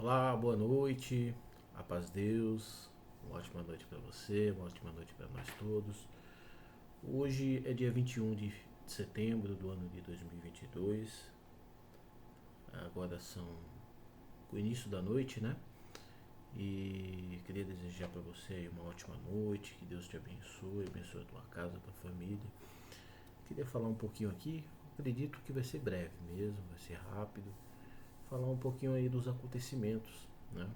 Olá, boa noite, a paz de Deus, uma ótima noite para você, uma ótima noite para nós todos. Hoje é dia 21 de setembro do ano de 2022, agora são o início da noite, né? E queria desejar para você aí uma ótima noite, que Deus te abençoe a tua casa, a tua família. Queria falar um pouquinho aqui, acredito que vai ser breve mesmo, vai ser rápido, falar um pouquinho aí dos acontecimentos, né?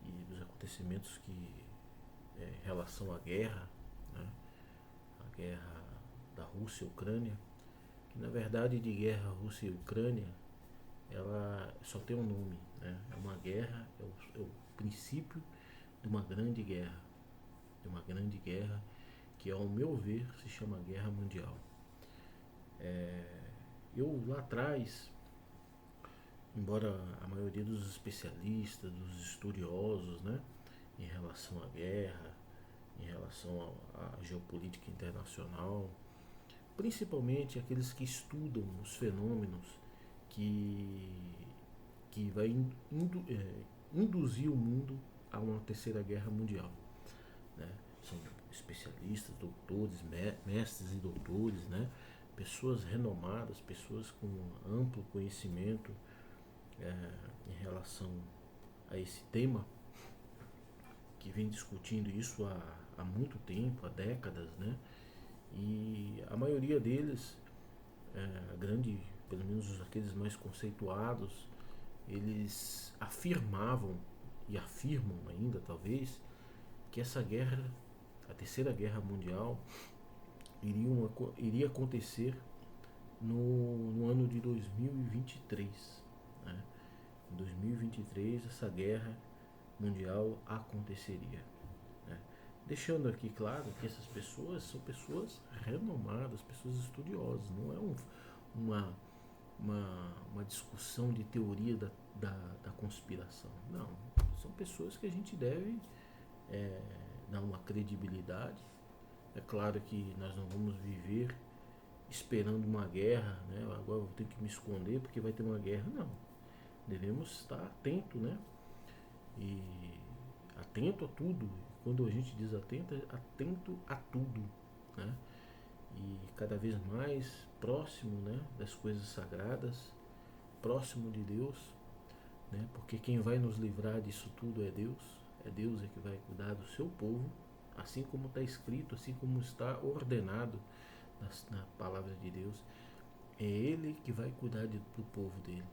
E dos acontecimentos em relação à guerra, né? A guerra da Rússia e Ucrânia, que na verdade de guerra Rússia e Ucrânia ela só tem um nome, né? É uma guerra, é o princípio de uma grande guerra, que ao meu ver se chama Guerra Mundial. Eu lá atrás, embora a maioria dos especialistas, dos estudiosos, né, em relação à guerra, em relação à geopolítica internacional, principalmente aqueles que estudam os fenômenos que, que vai induzir o mundo a uma terceira guerra mundial. Né? São especialistas, doutores, mestres e doutores, né? Pessoas renomadas, pessoas com amplo conhecimento em relação a esse tema, que vem discutindo isso há muito tempo, há décadas, né? E a maioria deles, a grande, pelo menos aqueles mais conceituados, eles afirmavam e afirmam ainda talvez que essa guerra, a terceira guerra mundial, iria acontecer no ano de 2023. Né? Em 2023 essa guerra mundial aconteceria. Né? Deixando aqui claro que essas pessoas são pessoas renomadas, pessoas estudiosas, não é uma, uma discussão de teoria da conspiração. Não, são pessoas que a gente deve é, dar uma credibilidade. É claro que nós não vamos viver esperando uma guerra, né? Agora eu vou ter que me esconder porque vai ter uma guerra. Não, devemos estar atento, né? E atento a tudo. Quando a gente diz atento, é atento a tudo, né? E cada vez mais próximo, né, das coisas sagradas, próximo de Deus, né? Porque quem vai nos livrar disso tudo é Deus. É Deus que vai cuidar do seu povo, assim como está escrito, assim como está ordenado na palavra de Deus. É Ele que vai cuidar do povo dele,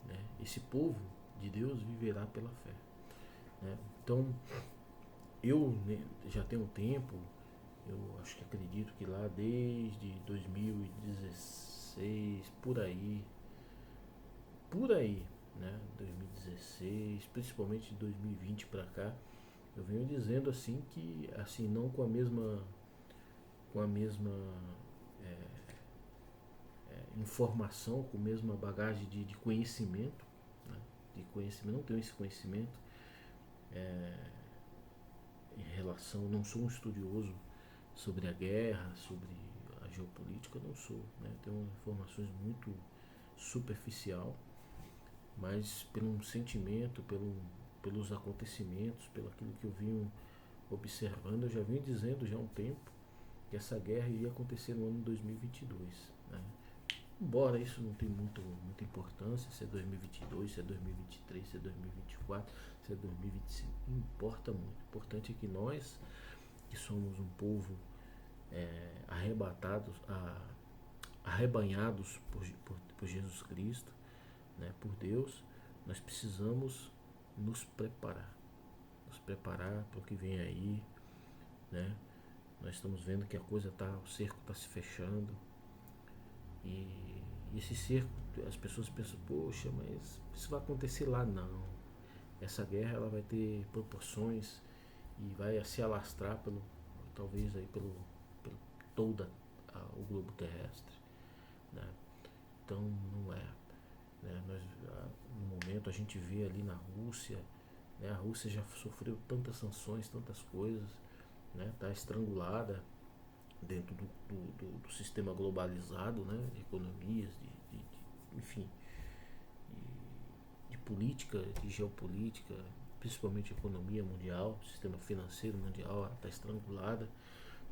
né? Esse povo de Deus viverá pela fé, né? Então eu, né, já tenho um tempo, eu acho que acredito que lá desde 2016, por aí, né, 2016, principalmente de 2020 para cá, eu venho dizendo assim que, assim, não com a mesma informação, com a mesma bagagem de conhecimento, né, não tenho esse conhecimento em relação, não sou um estudioso sobre a guerra, sobre a geopolítica, não sou, né, tenho informações muito superficial, mas pelo um sentimento, pelos acontecimentos, pelo aquilo que eu vim observando, eu já vim dizendo já há um tempo que essa guerra iria acontecer no ano de 2022. Né? Embora isso não tenha muita importância, se é 2022, se é 2023, se é 2024, se é 2025, não importa muito. O importante é que nós, que somos um povo arrebatados, arrebanhados por Jesus Cristo, né, por Deus, nós precisamos nos preparar para o que vem aí, né? Nós estamos vendo que o cerco está se fechando e esse cerco, as pessoas pensam, poxa, mas isso vai acontecer lá? Não. Essa guerra ela vai ter proporções e vai se alastrar talvez aí pelo todo o globo terrestre, né? Então não é. Né? No momento a gente vê ali na Rússia, né? A Rússia já sofreu tantas sanções, tantas coisas, né? Está estrangulada dentro do sistema globalizado, né? De economias, enfim, de política, de geopolítica, principalmente economia mundial, sistema financeiro mundial está estrangulada,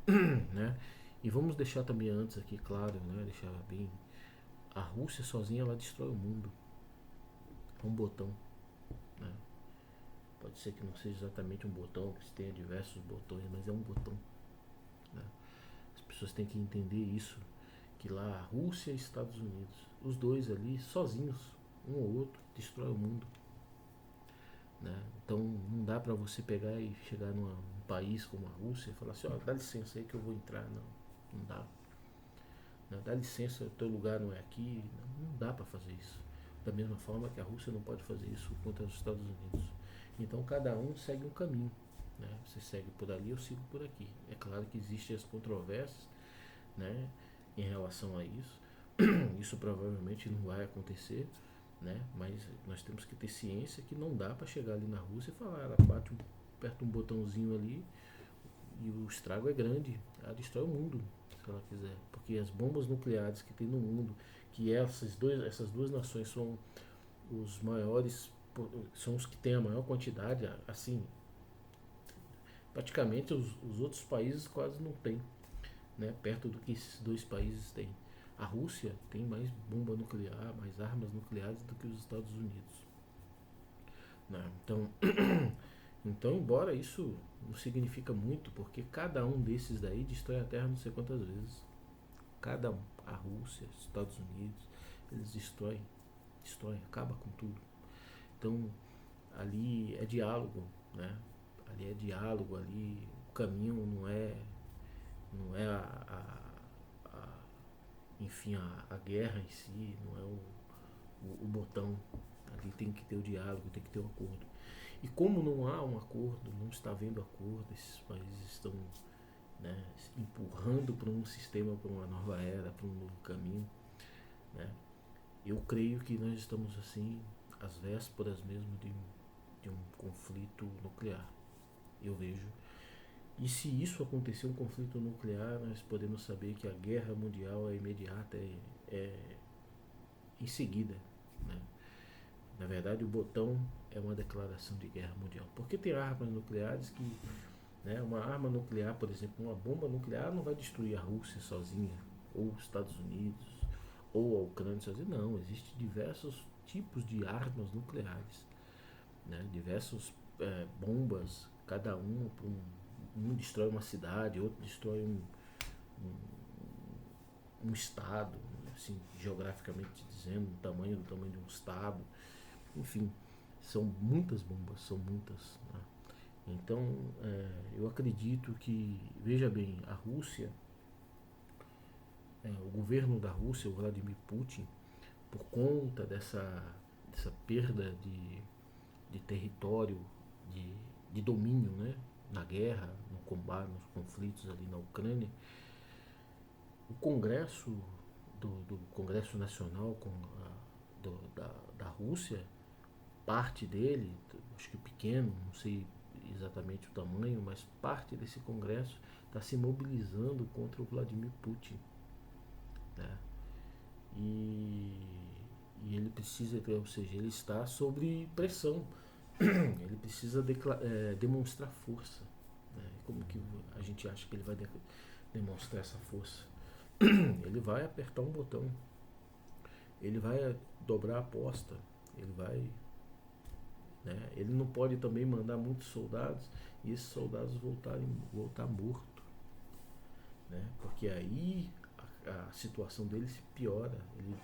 né? E vamos deixar também antes aqui claro, né? Deixar bem, a Rússia sozinha ela destrói o mundo, é um botão, né? Pode ser que não seja exatamente um botão, que tenha diversos botões, mas é um botão, né? As pessoas têm que entender isso, que lá a Rússia e Estados Unidos, os dois ali sozinhos, um ou outro, destrói o mundo, né? Então não dá para você pegar e chegar num país como a Rússia e falar assim, ó, dá licença aí que eu vou entrar. Não dá. Né? Dá licença, o teu lugar não é aqui. Não dá para fazer isso. Da mesma forma que a Rússia não pode fazer isso contra os Estados Unidos. Então cada um segue um caminho. Né? Você segue por ali, eu sigo por aqui. É claro que existem as controvérsias, né, em relação a isso. Isso provavelmente não vai acontecer, né? Mas nós temos que ter ciência que não dá para chegar ali na Rússia e falar, ela aperta um botãozinho ali e o estrago é grande, ela destrói o mundo, se ela quiser, porque as bombas nucleares que tem no mundo, que essas duas nações são os maiores, são os que têm a maior quantidade, assim, praticamente os outros países quase não têm, né, perto do que esses dois países têm. A Rússia tem mais bomba nuclear, mais armas nucleares do que os Estados Unidos, né? Então, embora isso não significa muito, porque cada um desses daí destrói a Terra não sei quantas vezes. Cada um, a Rússia, os Estados Unidos, eles destroem, acaba com tudo. Então, ali é diálogo, né? Ali é diálogo, ali o caminho não é enfim, a guerra em si, não é o botão. Ali tem que ter o diálogo, tem que ter o acordo. E como não há um acordo, não está havendo acordo, esses países estão, né, empurrando para um sistema, para uma nova era, para um novo caminho, né? Eu creio que nós estamos assim às vésperas mesmo de um conflito nuclear. Eu vejo. E se isso acontecer, um conflito nuclear, nós podemos saber que a guerra mundial é imediata, é em seguida, né? Na verdade, o botão é uma declaração de guerra mundial. Porque tem armas nucleares que, né, uma arma nuclear, por exemplo, uma bomba nuclear não vai destruir a Rússia sozinha, ou os Estados Unidos, ou a Ucrânia sozinha. Não, existem diversos tipos de armas nucleares, né? Diversos bombas, cada um destrói uma cidade, outro destrói um estado, assim, geograficamente dizendo, do tamanho de um estado. Enfim, são muitas bombas, são muitas, né? Então, eu acredito que, veja bem, a Rússia, o governo da Rússia, o Vladimir Putin, por conta dessa perda de território, de domínio, né, na guerra, no combate, nos conflitos ali na Ucrânia, o Congresso do Congresso Nacional da Rússia, parte dele, acho que pequeno, não sei exatamente o tamanho, mas parte desse Congresso está se mobilizando contra o Vladimir Putin, né? E ele precisa, ou seja, ele está sob pressão, ele precisa demonstrar força, né? Como que a gente acha que ele vai demonstrar essa força? Ele vai apertar um botão, ele vai dobrar a aposta, ele vai, né? Ele não pode também mandar muitos soldados e esses soldados voltar morto, né? Porque aí a situação dele se piora, ele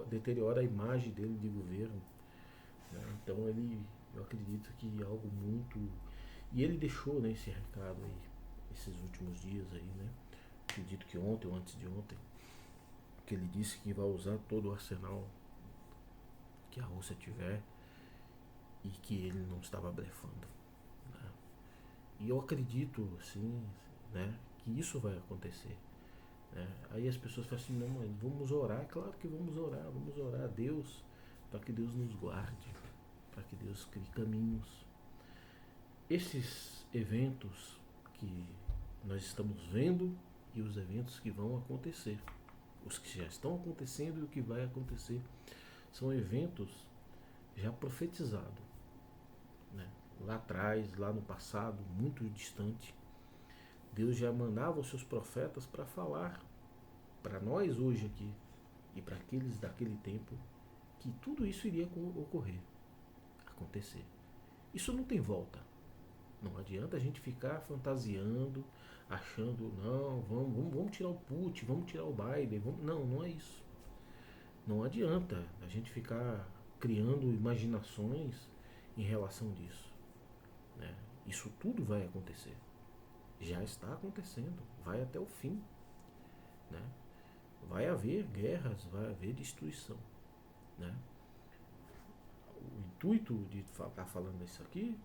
deteriora a imagem dele de governo, né? Então eu acredito que algo muito, e ele deixou, né, esse recado aí esses últimos dias aí, né? Acredito que ontem ou antes de ontem, que ele disse que vai usar todo o arsenal que a Rússia tiver e que ele não estava blefando, né? E eu acredito, assim, né, que isso vai acontecer, né? Aí as pessoas falam assim, não, mas vamos orar, claro que vamos orar a Deus, para que Deus nos guarde, para que Deus crie caminhos. Esses eventos que nós estamos vendo e os eventos que vão acontecer, os que já estão acontecendo e o que vai acontecer, são eventos já profetizado, né? Lá atrás, lá no passado, muito distante, Deus já mandava os seus profetas para falar para nós hoje aqui e para aqueles daquele tempo que tudo isso iria ocorrer, acontecer. Isso não tem volta. Não adianta a gente ficar fantasiando, achando, não, vamos tirar o Putin, vamos tirar o Biden. Não, não é isso. Não adianta a gente ficar criando imaginações em relação disso, né? Isso tudo vai acontecer. Já está acontecendo. Vai até o fim, né? Vai haver guerras, vai haver destruição, né? O intuito de estar falando isso aqui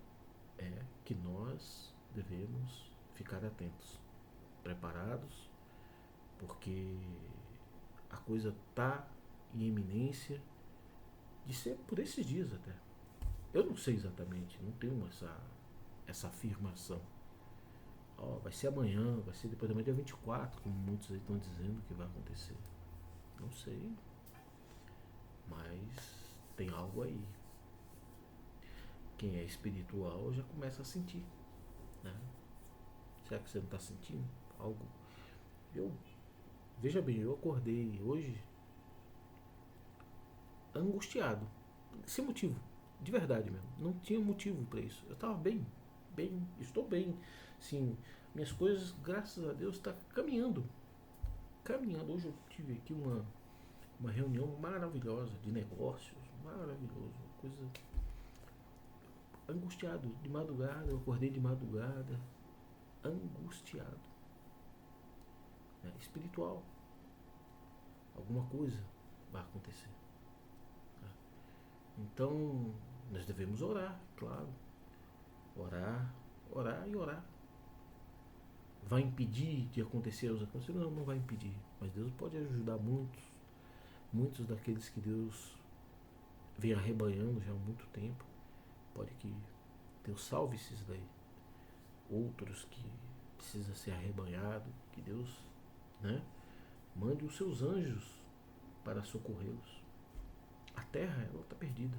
é que nós devemos ficar atentos, preparados, porque a coisa está em iminência de ser por esses dias até. Eu não sei exatamente, não tenho essa afirmação. Ó, vai ser amanhã, vai ser depois da manhã, dia 24, como muitos aí estão dizendo que vai acontecer. Não sei, mas tem algo aí. Quem é espiritual já começa a sentir, né? Será que você não está sentindo algo? Eu, veja bem, eu acordei hoje angustiado, sem motivo, de verdade mesmo. Não tinha motivo para isso. Eu estava bem, estou bem. Sim, minhas coisas, graças a Deus, está caminhando. Hoje eu tive aqui uma reunião maravilhosa de negócios, maravilhoso, coisa angustiado de madrugada, eu acordei de madrugada, angustiado, né? Espiritual, alguma coisa vai acontecer, né? Então nós devemos orar, claro, orar e orar. Vai impedir de acontecer os acontecimentos? Não, não vai impedir, mas Deus pode ajudar muitos daqueles que Deus vem arrebanhando já há muito tempo. Pode que Deus salve esses daí. Outros que precisa ser arrebanhado, que Deus, né, mande os seus anjos para socorrê-los. A terra, ela está perdida.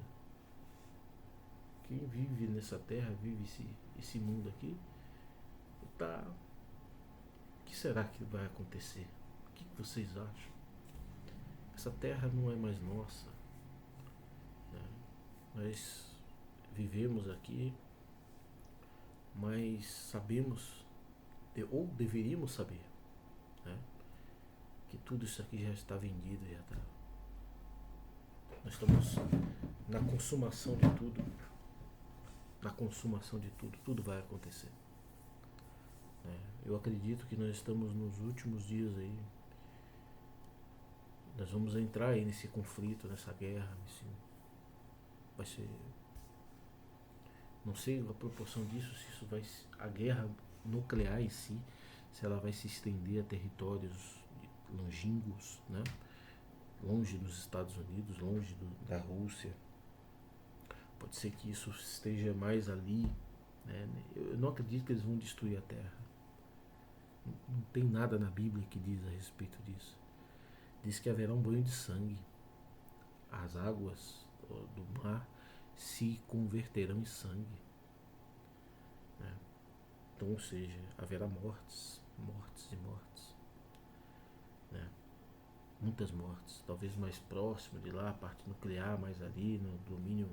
Quem vive nessa terra, vive esse mundo aqui, tá. O que será que vai acontecer? O que vocês acham? Essa terra não é mais nossa, né? Nós vivemos aqui, mas sabemos, ou deveríamos saber, né, que tudo isso aqui já está vendido, já está. Nós estamos na consumação de tudo. Na consumação de tudo, tudo vai acontecer, né? Eu acredito que nós estamos nos últimos dias aí. Nós vamos entrar aí nesse conflito, nessa guerra, vai ser. Não sei a proporção disso, se isso vai. A guerra nuclear em si, se ela vai se estender a territórios longínquos, né? Longe dos Estados Unidos, longe da Rússia. Pode ser que isso esteja mais ali, né? Eu não acredito que eles vão destruir a Terra. Não tem nada na Bíblia que diz a respeito disso. Diz que haverá um banho de sangue. As águas do mar se converterão em sangue, né? Então, ou seja, haverá mortes e mortes, né? Muitas mortes, talvez mais próximo de lá, a parte nuclear, mais ali, no domínio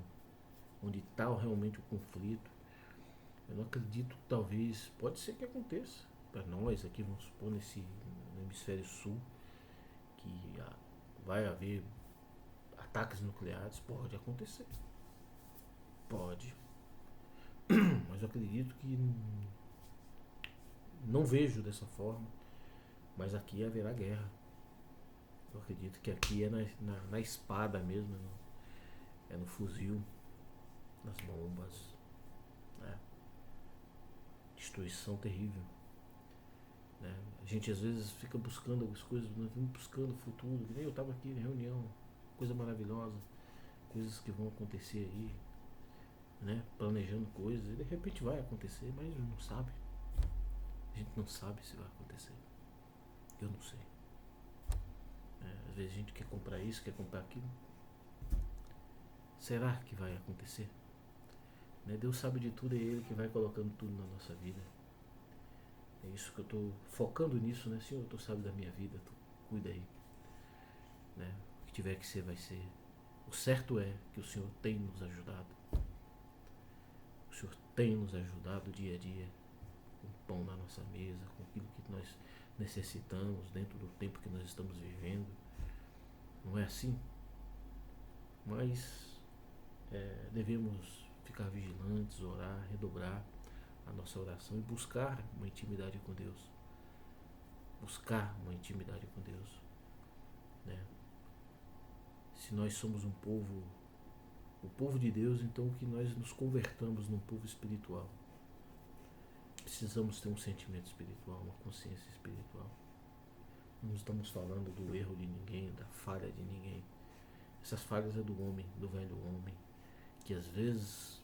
onde está realmente o conflito. Eu não acredito que talvez, pode ser que aconteça, para nós aqui, vamos supor, no hemisfério sul, que vai haver ataques nucleares, pode acontecer. Pode. Mas eu acredito que não vejo dessa forma, mas aqui haverá guerra. Eu acredito que aqui é na espada mesmo, é no fuzil, nas bombas, né? Destruição terrível, né? A gente às vezes fica buscando as coisas, nós vamos buscando o futuro, que nem eu estava aqui em reunião, coisa maravilhosa, coisas que vão acontecer aí, né? Planejando coisas, e de repente vai acontecer, mas a gente não sabe. A gente não sabe se vai acontecer. Eu não sei. Às vezes a gente quer comprar isso, quer comprar aquilo. Será que vai acontecer? Né? Deus sabe de tudo, é Ele que vai colocando tudo na nossa vida. É isso que eu estou focando nisso, né? Senhor, Tu sabe da minha vida, Tu cuida aí. Né? O que tiver que ser, vai ser. O certo é que o Senhor tem nos ajudado. O Senhor tem nos ajudado dia a dia, com pão na nossa mesa, com aquilo que nós necessitamos dentro do tempo que nós estamos vivendo. Não é assim? Mas devemos ficar vigilantes, orar, redobrar a nossa oração e buscar uma intimidade com Deus. Buscar uma intimidade com Deus. Né? Se nós somos um povo, o povo de Deus, então que nós nos convertamos num povo espiritual. Precisamos ter um sentimento espiritual, uma consciência espiritual. Não estamos falando do erro de ninguém, da falha de ninguém. Essas falhas é do homem, do velho homem, que às vezes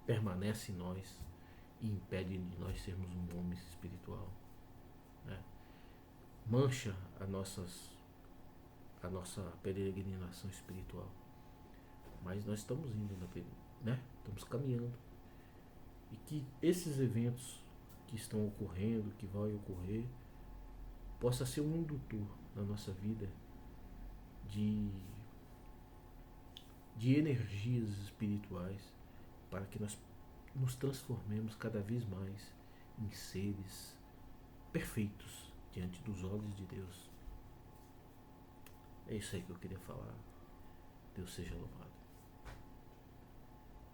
permanece em nós e impede de nós sermos um homem espiritual. Né? Mancha a nossa peregrinação espiritual. Mas nós estamos indo, né? Estamos caminhando. E que esses eventos que estão ocorrendo, que vão ocorrer, possa ser um indutor na nossa vida de energias espirituais para que nós nos transformemos cada vez mais em seres perfeitos diante dos olhos de Deus. É isso aí que eu queria falar. Deus seja louvado.